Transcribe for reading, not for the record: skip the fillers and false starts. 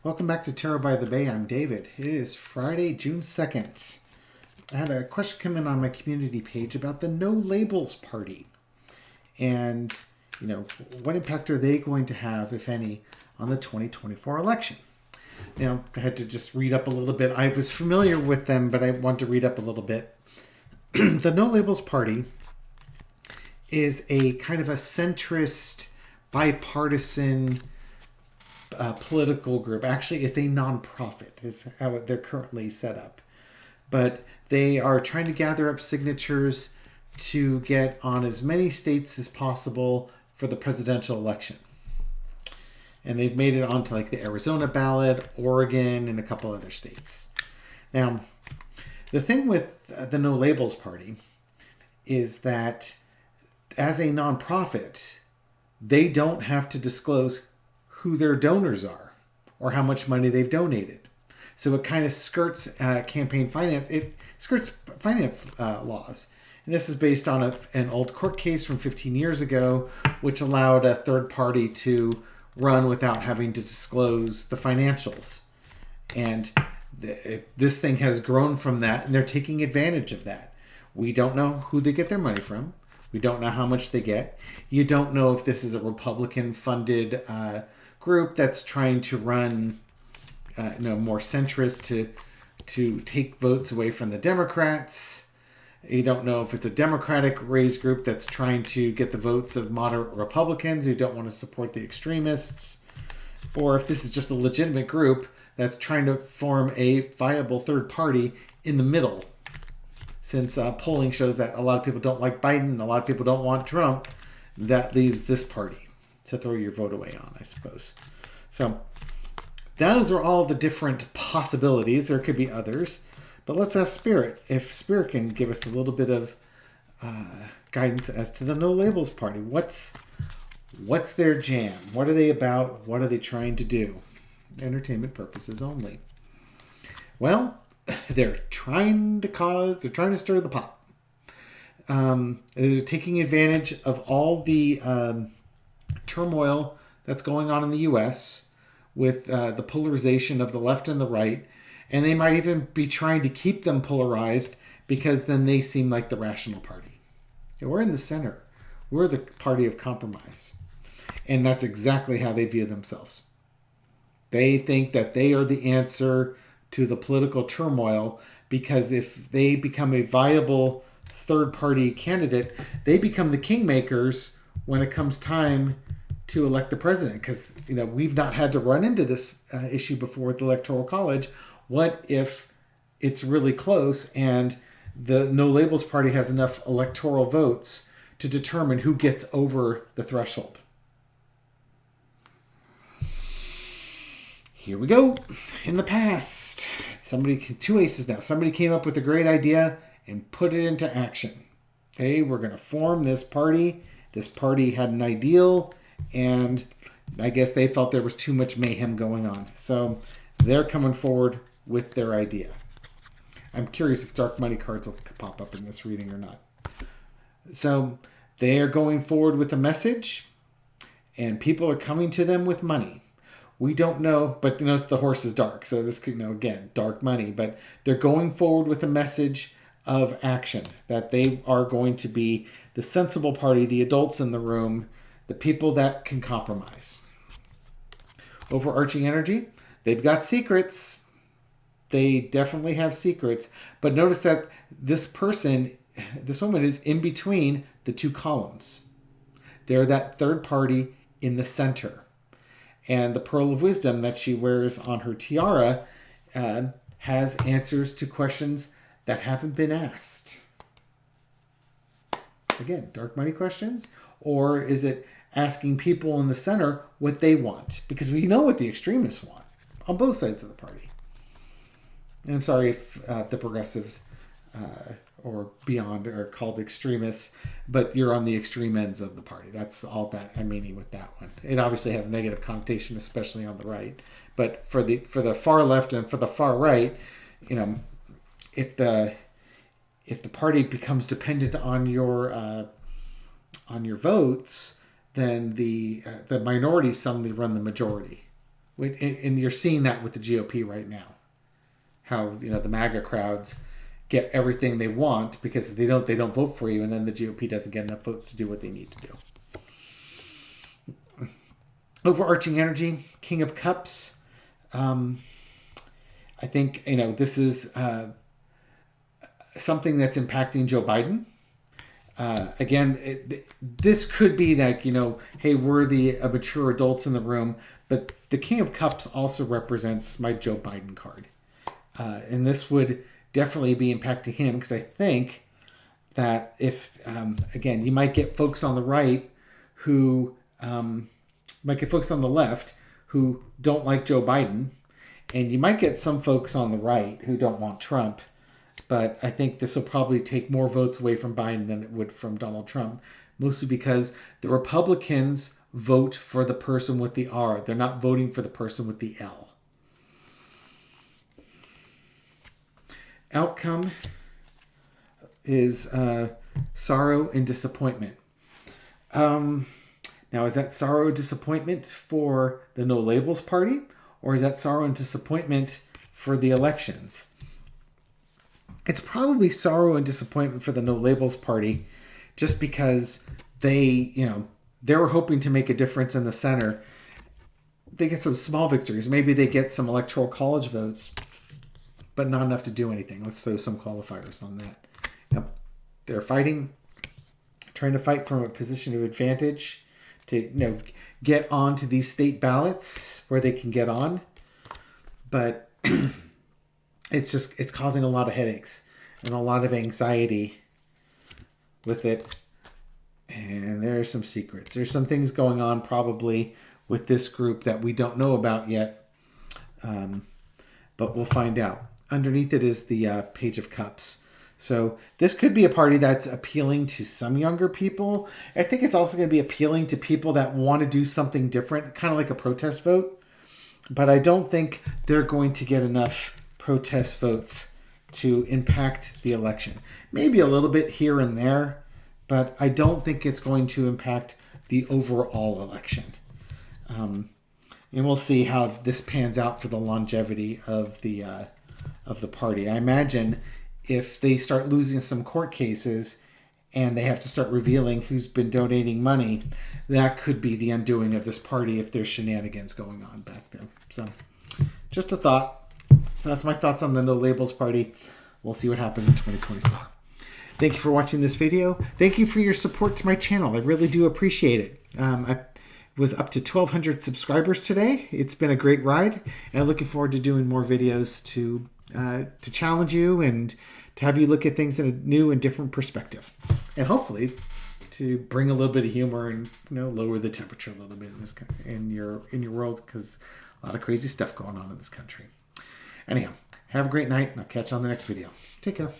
Welcome back to Tarot by the Bay. I'm David. It is Friday, June 2nd. I had a question come in on my community page about the No Labels Party. And, what impact are they going to have, if any, on the 2024 election? Now, I had to just read up a little bit. I was familiar with them, but I want to read up a little bit. The No Labels Party is a kind of a centrist, bipartisan political group. Actually, it's a nonprofit is how they're currently set up. But they are trying to gather up signatures to get on as many states as possible for the presidential election. And they've made it onto like the Arizona ballot, Oregon, and a couple other states. Now, the thing with the No Labels Party is that as a nonprofit, they don't have to disclose who their donors are or how much money they've donated. So it kind of skirts campaign finance. It skirts finance laws. And this is based on an old court case from 15 years ago, which allowed a third party to run without having to disclose the financials. And this thing has grown from that, and they're taking advantage of that. We don't know who they get their money from. We don't know how much they get. You don't know if this is a Republican-funded group that's trying to run more centrist to take votes away from the Democrats. You don't know if it's a Democratic raised group that's trying to get the votes of moderate Republicans who don't want to support the extremists, or if this is just a legitimate group that's trying to form a viable third party in the middle. Since polling shows that a lot of people don't like Biden, a lot of people don't want Trump, that leaves this party to throw your vote away on, I suppose. So those are all the different possibilities. There could be others. But let's ask Spirit if Spirit can give us a little bit of guidance as to the No Labels Party. What's their jam? What are they about? What are they trying to do? Entertainment purposes only. Well, they're trying to stir the pot. They're taking advantage of all the turmoil that's going on in the U.S. with the polarization of the left and the right. And they might even be trying to keep them polarized because then they seem like the rational party. Okay, we're in the center. We're the party of compromise. And that's exactly how they view themselves. They think that they are the answer to the political turmoil because if they become a viable third-party candidate, they become the kingmakers when it comes time to elect the president. Because we've not had to run into this issue before with the Electoral College. What if it's really close and the No Labels Party has enough electoral votes to determine who gets over the threshold? Here we go. In the past, two aces now. Somebody came up with a great idea and put it into action. Okay, we're going to form this party. This party had an ideal, and I guess they felt there was too much mayhem going on. So they're coming forward with their idea. I'm curious if dark money cards will pop up in this reading or not. So they are going forward with a message, and people are coming to them with money. We don't know, but notice the horse is dark. So this could, again, dark money. But they're going forward with a message of action, that they are going to be the sensible party, the adults in the room, the people that can compromise. Overarching energy, they've got secrets. They definitely have secrets. But notice that this woman is in between the two columns. They're that third party in the center. And the pearl of wisdom that she wears on her tiara has answers to questions that haven't been asked. Again, dark money questions? Or is it asking people in the center what they want? Because we know what the extremists want on both sides of the party. And I'm sorry if the progressives or beyond are called extremists, but you're on the extreme ends of the party. That's all that I'm meaning with that one. It obviously has a negative connotation, especially on the right. But for the far left and for the far right, if the party becomes dependent on your votes, then the minorities suddenly run the majority. And you're seeing that with the GOP right now. How, the MAGA crowds get everything they want because if they don't vote for you, and then the GOP doesn't get enough votes to do what they need to do. Overarching energy, King of Cups. I think, this is something that's impacting Joe Biden. Again, this could be that, hey, we're the mature adults in the room, but the King of Cups also represents my Joe Biden card. And this would definitely be impacting him because I think that if, again, you might get folks on the right who, might get folks on the left who don't like Joe Biden, and you might get some folks on the right who don't want Trump. But I think this will probably take more votes away from Biden than it would from Donald Trump, mostly because the Republicans vote for the person with the R. They're not voting for the person with the L. Outcome is sorrow and disappointment. Now, is that sorrow and disappointment for the No Labels Party, or is that sorrow and disappointment for the elections? It's probably sorrow and disappointment for the No Labels Party, just because they were hoping to make a difference in the center. They get some small victories. Maybe they get some electoral college votes, but not enough to do anything. Let's throw some qualifiers on that. They're trying to fight from a position of advantage to get onto these state ballots where they can get on, but it's causing a lot of headaches and a lot of anxiety with it. And there are some secrets. There's some things going on probably with this group that we don't know about yet, but we'll find out. Underneath it is the Page of Cups. So this could be a party that's appealing to some younger people. I think it's also going to be appealing to people that want to do something different, kind of like a protest vote. But I don't think they're going to get enough protest votes to impact the election. Maybe a little bit here and there, but I don't think it's going to impact the overall election. And we'll see how this pans out for the longevity of the party. I imagine if they start losing some court cases and they have to start revealing who's been donating money, that could be the undoing of this party if there's shenanigans going on back there. So just a thought. So that's my thoughts on the No Labels Party. We'll see what happens in 2024. Thank you for watching this video. Thank you for your support to my channel. I really do appreciate it. I was up to 1,200 subscribers today. It's been a great ride, and I'm looking forward to doing more videos to challenge you and to have you look at things in a new and different perspective, and hopefully to bring a little bit of humor and lower the temperature a little bit in your world, because a lot of crazy stuff going on in this country. Anyhow, have a great night, and I'll catch you on the next video. Take care.